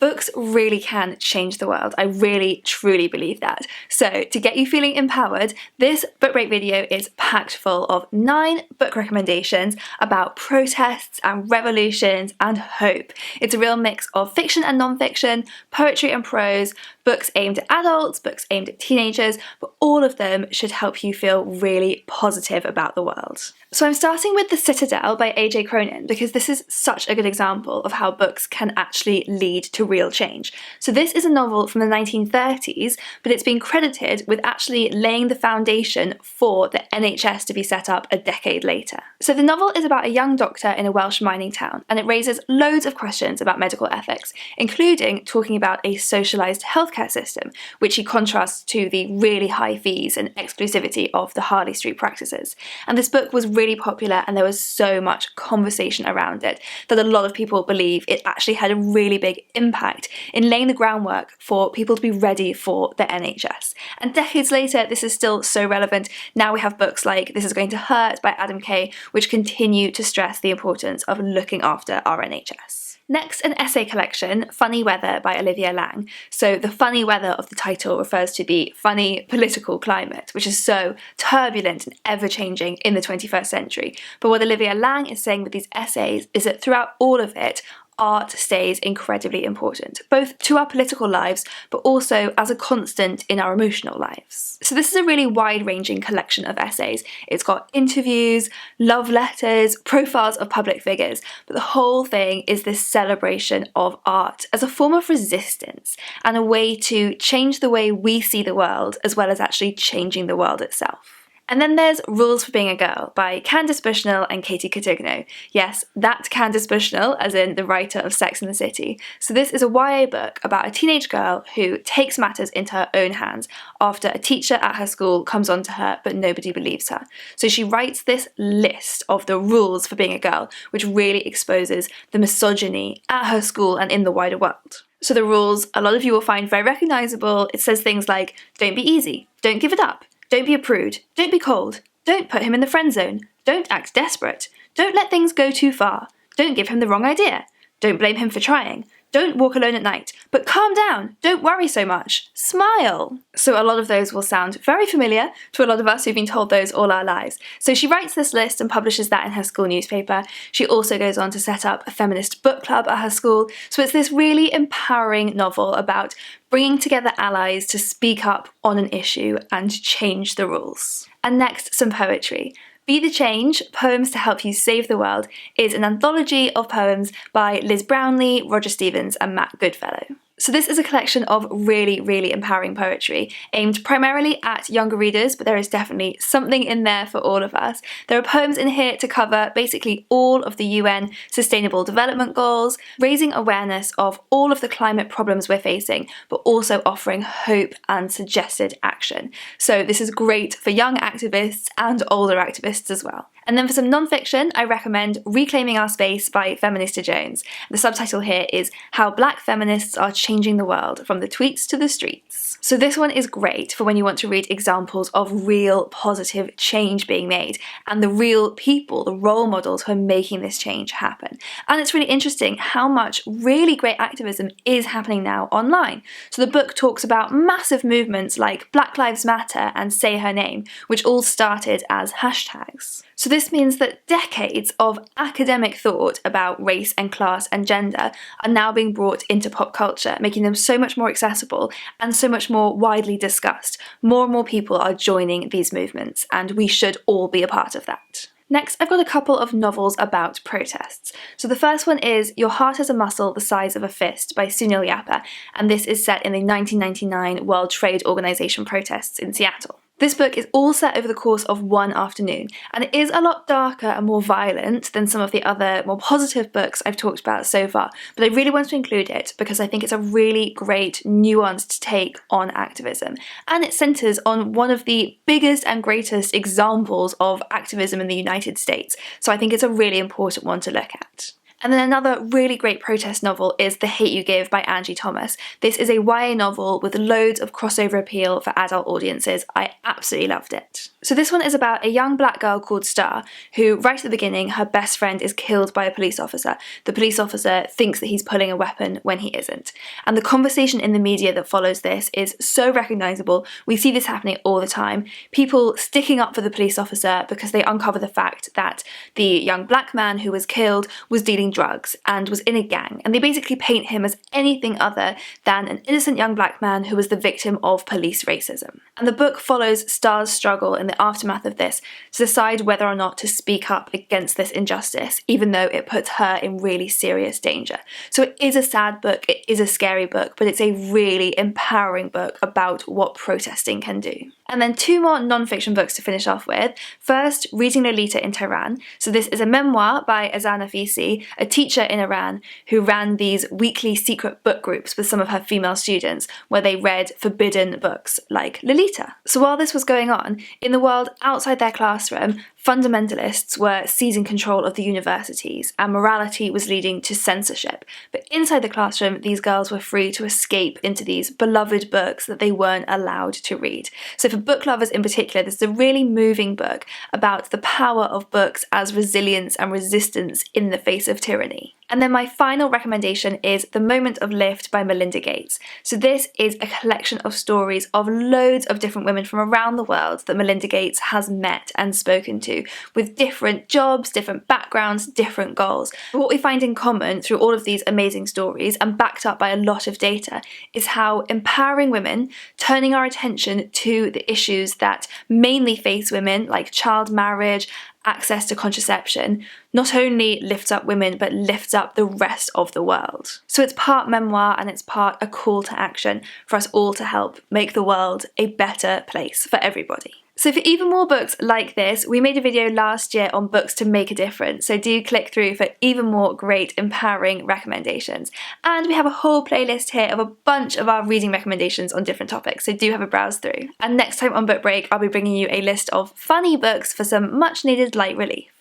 Books really can change the world. I really, truly believe that. So to get you feeling empowered, this book break video is packed full of 9 book recommendations about protests and revolutions and hope. It's a real mix of fiction and non-fiction, poetry and prose, books aimed at adults, books aimed at teenagers, but all of them should help you feel really positive about the world. So I'm starting with The Citadel by A.J. Cronin because this is such a good example of how books can actually lead to real change. So this is a novel from the 1930s, but it's been credited with actually laying the foundation for the NHS to be set up a decade later. So the novel is about a young doctor in a Welsh mining town, and it raises loads of questions about medical ethics, including talking about a socialised healthcare system, which he contrasts to the really high fees and exclusivity of the Harley Street practices. And this book was really popular, and there was so much conversation around it that a lot of people believe it actually had a really big impact in laying the groundwork for people to be ready for the NHS. And decades later, this is still so relevant. Now we have books like This Is Going to Hurt by Adam Kay, which continue to stress the importance of looking after our NHS. Next, an essay collection, Funny Weather by Olivia Laing. So the funny weather of the title refers to the funny political climate, which is so turbulent and ever-changing in the 21st century. But what Olivia Laing is saying with these essays is that throughout all of it, art stays incredibly important, both to our political lives, but also as a constant in our emotional lives. So this is a really wide-ranging collection of essays. It's got interviews, love letters, profiles of public figures, but the whole thing is this celebration of art as a form of resistance and a way to change the way we see the world, as well as actually changing the world itself. And then there's Rules for Being a Girl by Candice Bushnell and Katie Cotigno. Yes, that's Candice Bushnell, as in the writer of Sex and the City. So this is a YA book about a teenage girl who takes matters into her own hands after a teacher at her school comes on to her, but nobody believes her. So she writes this list of the rules for being a girl, which really exposes the misogyny at her school and in the wider world. So the rules, a lot of you will find very recognisable. It says things like, don't be easy, don't give it up, don't be a prude, don't be cold, don't put him in the friend zone, don't act desperate, don't let things go too far, don't give him the wrong idea, don't blame him for trying, don't walk alone at night, but calm down, don't worry so much, smile. So a lot of those will sound very familiar to a lot of us who've been told those all our lives. So she writes this list and publishes that in her school newspaper. She also goes on to set up a feminist book club at her school. So it's this really empowering novel about bringing together allies to speak up on an issue and change the rules. And next, some poetry. Be the Change, Poems to Help You Save the World is an anthology of poems by Liz Brownlee, Roger Stevens and Matt Goodfellow. So this is a collection of really, really empowering poetry, aimed primarily at younger readers, but there is definitely something in there for all of us. There are poems in here to cover basically all of the UN Sustainable Development Goals, raising awareness of all of the climate problems we're facing, but also offering hope and suggested action. So this is great for young activists and older activists as well. And then for some non-fiction, I recommend Reclaiming Our Space by Feminista Jones. The subtitle here is How Black Feminists Are Changing the World, from the Tweets to the Streets. So this one is great for when you want to read examples of real positive change being made and the real people, the role models who are making this change happen. And it's really interesting how much really great activism is happening now online. So the book talks about massive movements like Black Lives Matter and Say Her Name, which all started as hashtags. So this means that decades of academic thought about race and class and gender are now being brought into pop culture, making them so much more accessible and so much more widely discussed. More and more people are joining these movements, and we should all be a part of that. Next, I've got a couple of novels about protests. So the first one is Your Heart Has a Muscle the Size of a Fist by Sunil Yapa, and this is set in the 1999 World Trade Organization protests in Seattle. This book is all set over the course of one afternoon, and it is a lot darker and more violent than some of the other more positive books I've talked about so far, but I really want to include it because I think it's a really great, nuanced take on activism, and it centres on one of the biggest and greatest examples of activism in the United States, so I think it's a really important one to look at. And then another really great protest novel is The Hate You Give by Angie Thomas. This is a YA novel with loads of crossover appeal for adult audiences. I absolutely loved it. So this one is about a young black girl called Star, who right at the beginning, her best friend is killed by a police officer. The police officer thinks that he's pulling a weapon when he isn't. And the conversation in the media that follows this is so recognisable. We see this happening all the time. People sticking up for the police officer because they uncover the fact that the young black man who was killed was dealing drugs and was in a gang, and they basically paint him as anything other than an innocent young black man who was the victim of police racism. And the book follows Star's struggle in the aftermath of this to decide whether or not to speak up against this injustice, even though it puts her in really serious danger. So it is a sad book, it is a scary book, but it's a really empowering book about what protesting can do. And then two more non-fiction books to finish off with. First, Reading Lolita in Tehran. So this is a memoir by Azan Afisi, a teacher in Iran who ran these weekly secret book groups with some of her female students where they read forbidden books like Lolita. So while this was going on, in the world outside their classroom, fundamentalists were seizing control of the universities and morality was leading to censorship. But inside the classroom, these girls were free to escape into these beloved books that they weren't allowed to read. So for book lovers in particular, this is a really moving book about the power of books as resilience and resistance in the face of tyranny. And then my final recommendation is The Moment of Lift by Melinda Gates. So this is a collection of stories of loads of different women from around the world that Melinda Gates has met and spoken to, with different jobs, different backgrounds, different goals. But what we find in common through all of these amazing stories, and backed up by a lot of data, is how empowering women, turning our attention to the issues that mainly face women, like child marriage, access to contraception, not only lifts up women but lifts up the rest of the world. So it's part memoir and it's part a call to action for us all to help make the world a better place for everybody. So for even more books like this, we made a video last year on books to make a difference, so do click through for even more great empowering recommendations. And we have a whole playlist here of a bunch of our reading recommendations on different topics, so do have a browse through. And next time on Book Break, I'll be bringing you a list of funny books for some much needed light relief.